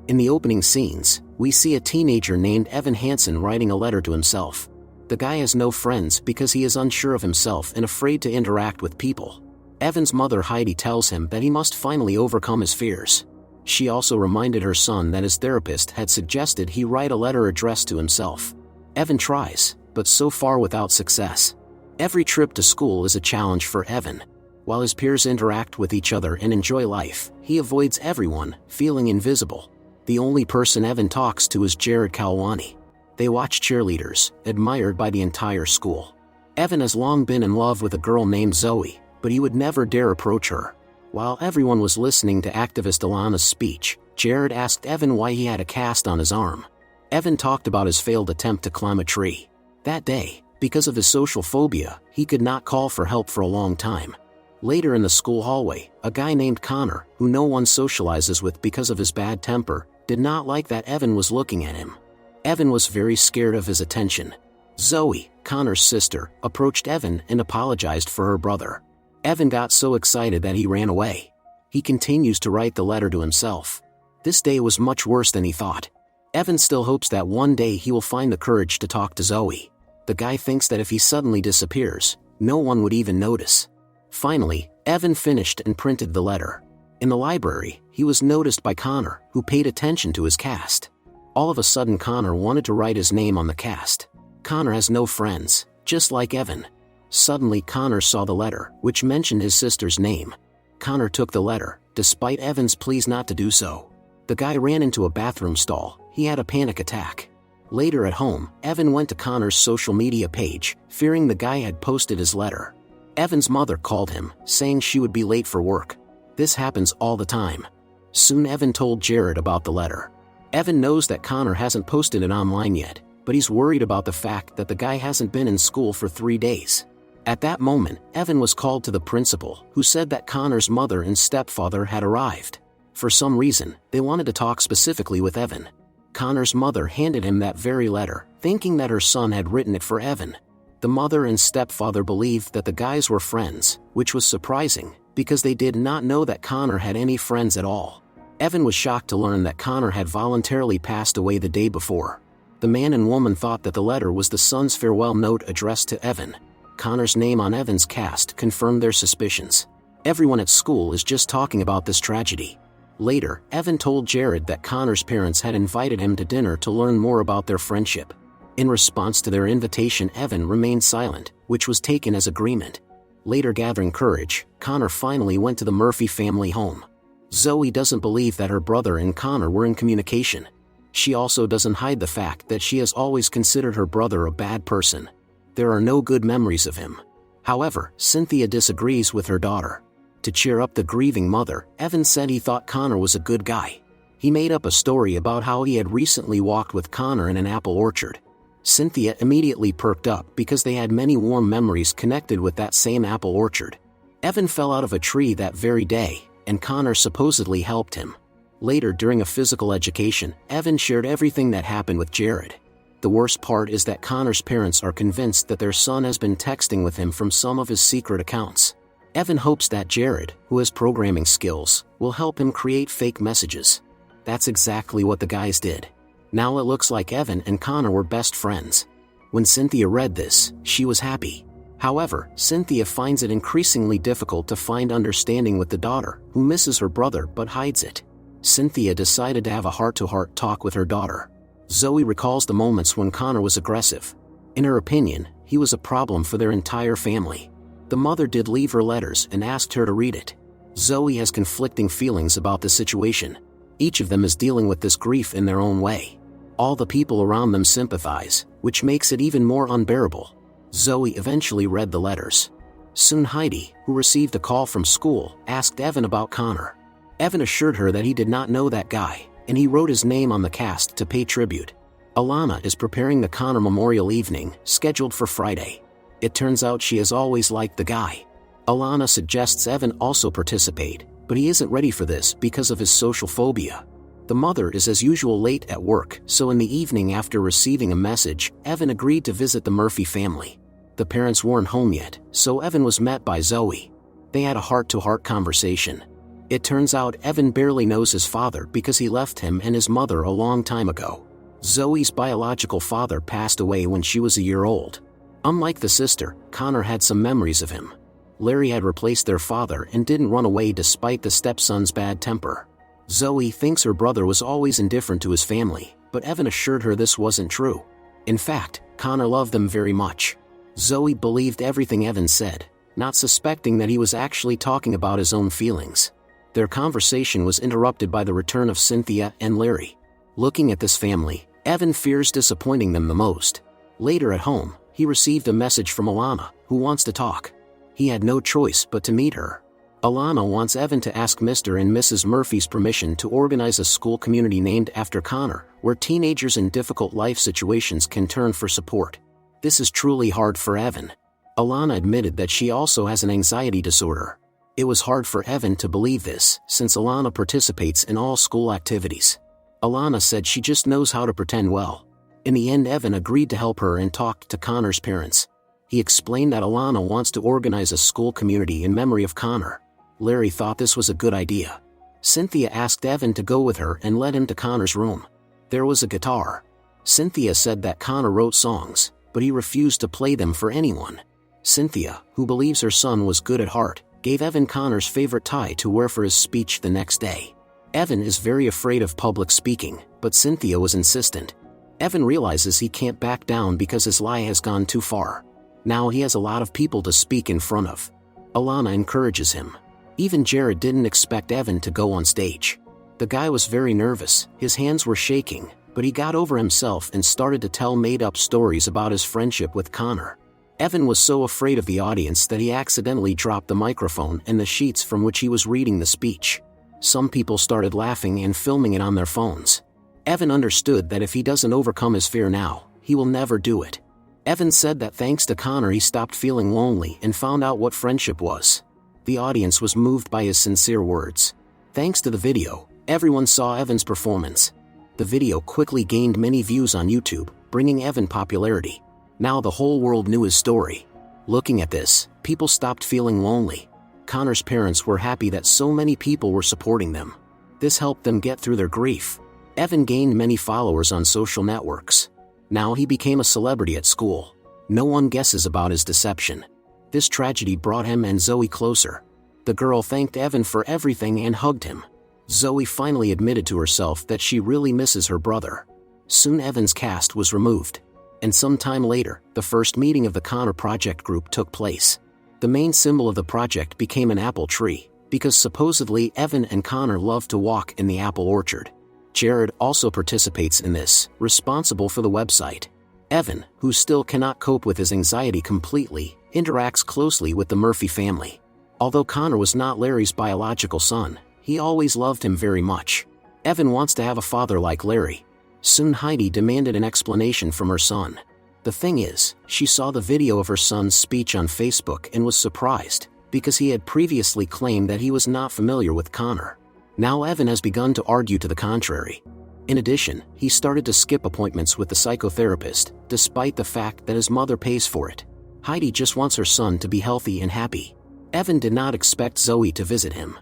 In the opening scenes, we see a teenager named Evan Hansen writing a letter to himself. The guy has no friends because he is unsure of himself and afraid to interact with people. Evan's mother Heidi tells him that he must finally overcome his fears. She also reminded her son that his therapist had suggested he write a letter addressed to himself. Evan tries, but so far without success. Every trip to school is a challenge for Evan. While his peers interact with each other and enjoy life, he avoids everyone, feeling invisible. The only person Evan talks to is Jared Kalwani. They watch cheerleaders, admired by the entire school. Evan has long been in love with a girl named Zoe, but he would never dare approach her. While everyone was listening to activist Alana's speech, Jared asked Evan why he had a cast on his arm. Evan talked about his failed attempt to climb a tree. That day, because of his social phobia, he could not call for help for a long time. Later in the school hallway, a guy named Connor, who no one socializes with because of his bad temper, did not like that Evan was looking at him. Evan was very scared of his attention. Zoe, Connor's sister, approached Evan and apologized for her brother. Evan got so excited that he ran away. He continues to write the letter to himself. This day was much worse than he thought. Evan still hopes that one day he will find the courage to talk to Zoe. The guy thinks that if he suddenly disappears, no one would even notice. Finally, Evan finished and printed the letter. In the library, he was noticed by Connor, who paid attention to his cast. All of a sudden Connor wanted to write his name on the cast. Connor has no friends, just like Evan. Suddenly Connor saw the letter, which mentioned his sister's name. Connor took the letter, despite Evan's pleas not to do so. The guy ran into a bathroom stall. He had a panic attack. Later at home, Evan went to Connor's social media page, fearing the guy had posted his letter. Evan's mother called him, saying she would be late for work. This happens all the time. Soon Evan told Jared about the letter. Evan knows that Connor hasn't posted it online yet, but he's worried about the fact that the guy hasn't been in school for 3 days. At that moment, Evan was called to the principal, who said that Connor's mother and stepfather had arrived. For some reason, they wanted to talk specifically with Evan. Connor's mother handed him that very letter, thinking that her son had written it for Evan. The mother and stepfather believed that the guys were friends, which was surprising, because they did not know that Connor had any friends at all. Evan was shocked to learn that Connor had voluntarily passed away the day before. The man and woman thought that the letter was the son's farewell note addressed to Evan. Connor's name on Evan's cast confirmed their suspicions. Everyone at school is just talking about this tragedy. Later, Evan told Jared that Connor's parents had invited him to dinner to learn more about their friendship. In response to their invitation, Evan remained silent, which was taken as agreement. Later, gathering courage, Connor finally went to the Murphy family home. Zoe doesn't believe that her brother and Connor were in communication. She also doesn't hide the fact that she has always considered her brother a bad person. There are no good memories of him. However, Cynthia disagrees with her daughter. To cheer up the grieving mother, Evan said he thought Connor was a good guy. He made up a story about how he had recently walked with Connor in an apple orchard. Cynthia immediately perked up because they had many warm memories connected with that same apple orchard. Evan fell out of a tree that very day, and Connor supposedly helped him. Later, during a physical education, Evan shared everything that happened with Jared. The worst part is that Connor's parents are convinced that their son has been texting with him from some of his secret accounts. Evan hopes that Jared, who has programming skills, will help him create fake messages. That's exactly what the guys did. Now it looks like Evan and Connor were best friends. When Cynthia read this, she was happy. However, Cynthia finds it increasingly difficult to find understanding with the daughter, who misses her brother but hides it. Cynthia decided to have a heart-to-heart talk with her daughter. Zoe recalls the moments when Connor was aggressive. In her opinion, he was a problem for their entire family. The mother did leave her letters and asked her to read it. Zoe has conflicting feelings about the situation. Each of them is dealing with this grief in their own way. All the people around them sympathize, which makes it even more unbearable. Zoe eventually read the letters. Soon Heidi, who received a call from school, asked Evan about Connor. Evan assured her that he did not know that guy, and he wrote his name on the cast to pay tribute. Alana is preparing the Connor Memorial Evening, scheduled for Friday. It turns out she has always liked the guy. Alana suggests Evan also participate, but he isn't ready for this because of his social phobia. The mother is as usual late at work, so in the evening after receiving a message, Evan agreed to visit the Murphy family. The parents weren't home yet, so Evan was met by Zoe. They had a heart-to-heart conversation. It turns out Evan barely knows his father because he left him and his mother a long time ago. Zoe's biological father passed away when she was a year old. Unlike the sister, Connor had some memories of him. Larry had replaced their father and didn't run away despite the stepson's bad temper. Zoe thinks her brother was always indifferent to his family, but Evan assured her this wasn't true. In fact, Connor loved them very much. Zoe believed everything Evan said, not suspecting that he was actually talking about his own feelings. Their conversation was interrupted by the return of Cynthia and Larry. Looking at this family, Evan fears disappointing them the most. Later at home, he received a message from Alana, who wants to talk. He had no choice but to meet her. Alana wants Evan to ask Mr. and Mrs. Murphy's permission to organize a school community named after Connor, where teenagers in difficult life situations can turn for support. This is truly hard for Evan. Alana admitted that she also has an anxiety disorder. It was hard for Evan to believe this, since Alana participates in all school activities. Alana said she just knows how to pretend well. In the end, Evan agreed to help her and talked to Connor's parents. He explained that Alana wants to organize a school community in memory of Connor. Larry thought this was a good idea. Cynthia asked Evan to go with her and led him to Connor's room. There was a guitar. Cynthia said that Connor wrote songs, but he refused to play them for anyone. Cynthia, who believes her son was good at heart, gave Evan Connor's favorite tie to wear for his speech the next day. Evan is very afraid of public speaking, but Cynthia was insistent. Evan realizes he can't back down because his lie has gone too far. Now he has a lot of people to speak in front of. Alana encourages him. Even Jared didn't expect Evan to go on stage. The guy was very nervous, his hands were shaking, but he got over himself and started to tell made-up stories about his friendship with Connor. Evan was so afraid of the audience that he accidentally dropped the microphone and the sheets from which he was reading the speech. Some people started laughing and filming it on their phones. Evan understood that if he doesn't overcome his fear now, he will never do it. Evan said that thanks to Connor he stopped feeling lonely and found out what friendship was. The audience was moved by his sincere words. Thanks to the video, everyone saw Evan's performance. The video quickly gained many views on YouTube, bringing Evan popularity. Now the whole world knew his story. Looking at this, people stopped feeling lonely. Connor's parents were happy that so many people were supporting them. This helped them get through their grief. Evan gained many followers on social networks. Now he became a celebrity at school. No one guesses about his deception. This tragedy brought him and Zoe closer. The girl thanked Evan for everything and hugged him. Zoe finally admitted to herself that she really misses her brother. Soon Evan's cast was removed. And some time later, the first meeting of the Connor Project group took place. The main symbol of the project became an apple tree, because supposedly Evan and Connor love to walk in the apple orchard. Jared also participates in this, responsible for the website. Evan, who still cannot cope with his anxiety completely, interacts closely with the Murphy family. Although Connor was not Larry's biological son, he always loved him very much. Evan wants to have a father like Larry. Soon Heidi demanded an explanation from her son. The thing is, she saw the video of her son's speech on Facebook and was surprised, because he had previously claimed that he was not familiar with Connor. Now Evan has begun to argue to the contrary. In addition, he started to skip appointments with the psychotherapist, despite the fact that his mother pays for it. Heidi just wants her son to be healthy and happy. Evan did not expect Zoe to visit him.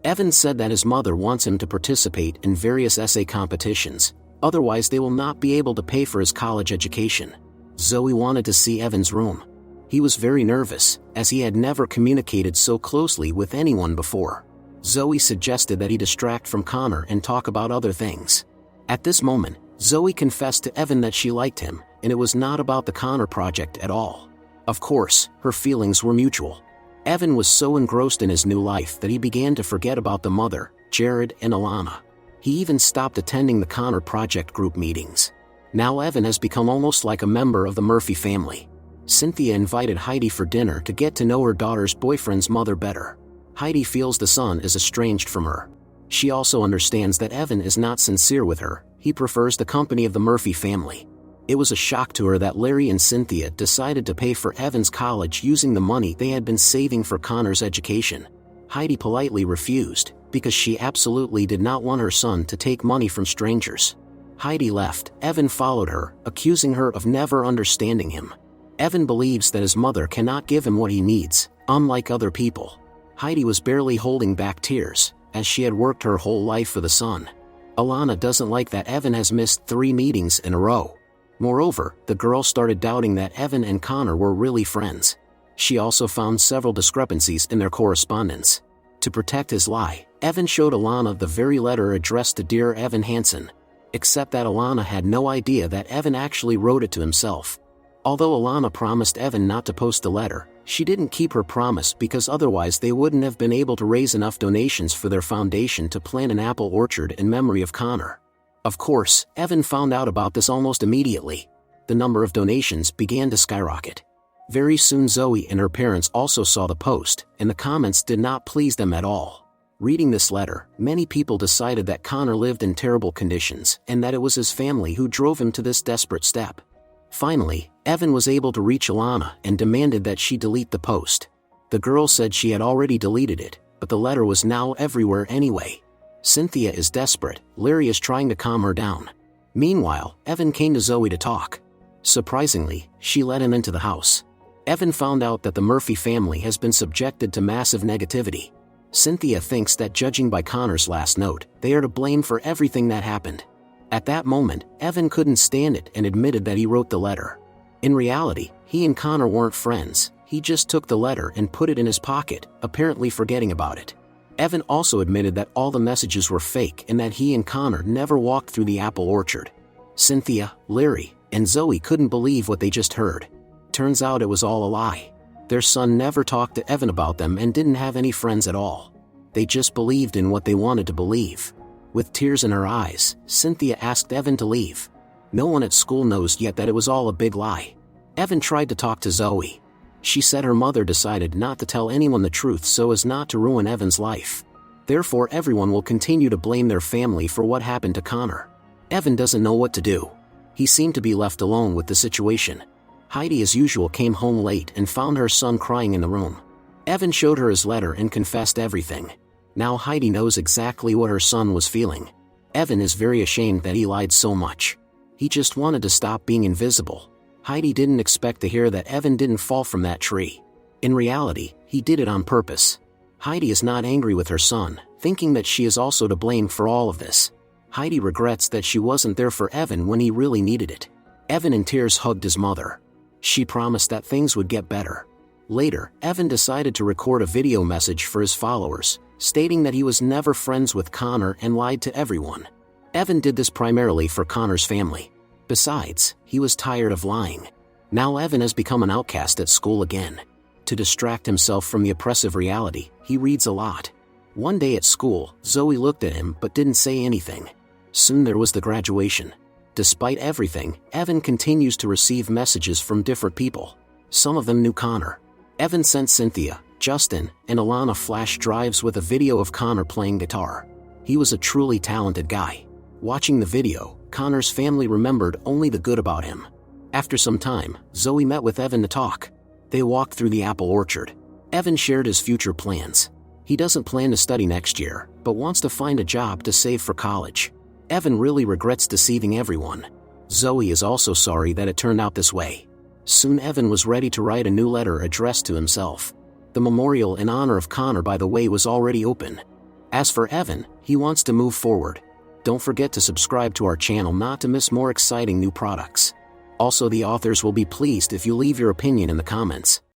Evan said that his mother wants him to participate in various essay competitions, otherwise they will not be able to pay for his college education. Zoe wanted to see Evan's room. He was very nervous, as he had never communicated so closely with anyone before. Zoe suggested that he distract from Connor and talk about other things. At this moment, Zoe confessed to Evan that she liked him, and it was not about the Connor project at all. Of course, her feelings were mutual. Evan was so engrossed in his new life that he began to forget about the mother, Jared and Alana. He even stopped attending the Connor Project group meetings. Now Evan has become almost like a member of the Murphy family. Cynthia invited Heidi for dinner to get to know her daughter's boyfriend's mother better. Heidi feels the son is estranged from her. She also understands that Evan is not sincere with her, he prefers the company of the Murphy family. It was a shock to her that Larry and Cynthia decided to pay for Evan's college using the money they had been saving for Connor's education. Heidi politely refused, because she absolutely did not want her son to take money from strangers. Heidi left. Evan followed her, accusing her of never understanding him. Evan believes that his mother cannot give him what he needs, unlike other people. Heidi was barely holding back tears, as she had worked her whole life for the son. Alana doesn't like that Evan has missed 3 meetings in a row. Moreover, the girl started doubting that Evan and Connor were really friends. She also found several discrepancies in their correspondence. To protect his lie, Evan showed Alana the very letter addressed to Dear Evan Hansen. Except that Alana had no idea that Evan actually wrote it to himself. Although Alana promised Evan not to post the letter, she didn't keep her promise because otherwise they wouldn't have been able to raise enough donations for their foundation to plant an apple orchard in memory of Connor. Of course, Evan found out about this almost immediately. The number of donations began to skyrocket. Very soon Zoe and her parents also saw the post, and the comments did not please them at all. Reading this letter, many people decided that Connor lived in terrible conditions and that it was his family who drove him to this desperate step. Finally, Evan was able to reach Alana and demanded that she delete the post. The girl said she had already deleted it, but the letter was now everywhere anyway. Cynthia is desperate, Larry is trying to calm her down. Meanwhile, Evan came to Zoe to talk. Surprisingly, she let him into the house. Evan found out that the Murphy family has been subjected to massive negativity. Cynthia thinks that judging by Connor's last note, they are to blame for everything that happened. At that moment, Evan couldn't stand it and admitted that he wrote the letter. In reality, he and Connor weren't friends, he just took the letter and put it in his pocket, apparently forgetting about it. Evan also admitted that all the messages were fake and that he and Connor never walked through the apple orchard. Cynthia, Larry, and Zoe couldn't believe what they just heard. Turns out it was all a lie. Their son never talked to Evan about them and didn't have any friends at all. They just believed in what they wanted to believe. With tears in her eyes, Cynthia asked Evan to leave. No one at school knows yet that it was all a big lie. Evan tried to talk to Zoe. She said her mother decided not to tell anyone the truth so as not to ruin Evan's life. Therefore everyone will continue to blame their family for what happened to Connor. Evan doesn't know what to do. He seemed to be left alone with the situation. Heidi as usual came home late and found her son crying in the room. Evan showed her his letter and confessed everything. Now Heidi knows exactly what her son was feeling. Evan is very ashamed that he lied so much. He just wanted to stop being invisible. Heidi didn't expect to hear that Evan didn't fall from that tree. In reality, he did it on purpose. Heidi is not angry with her son, thinking that she is also to blame for all of this. Heidi regrets that she wasn't there for Evan when he really needed it. Evan in tears hugged his mother. She promised that things would get better. Later, Evan decided to record a video message for his followers, stating that he was never friends with Connor and lied to everyone. Evan did this primarily for Connor's family. Besides, he was tired of lying. Now Evan has become an outcast at school again. To distract himself from the oppressive reality, he reads a lot. One day at school, Zoe looked at him but didn't say anything. Soon there was the graduation. Despite everything, Evan continues to receive messages from different people. Some of them knew Connor. Evan sent Cynthia, Justin, and Alana flash drives with a video of Connor playing guitar. He was a truly talented guy. Watching the video, Connor's family remembered only the good about him. After some time, Zoe met with Evan to talk. They walked through the apple orchard. Evan shared his future plans. He doesn't plan to study next year, but wants to find a job to save for college. Evan really regrets deceiving everyone. Zoe is also sorry that it turned out this way. Soon Evan was ready to write a new letter addressed to himself. The memorial in honor of Connor, by the way, was already open. As for Evan, he wants to move forward. Don't forget to subscribe to our channel not to miss more exciting new products. Also, the authors will be pleased if you leave your opinion in the comments.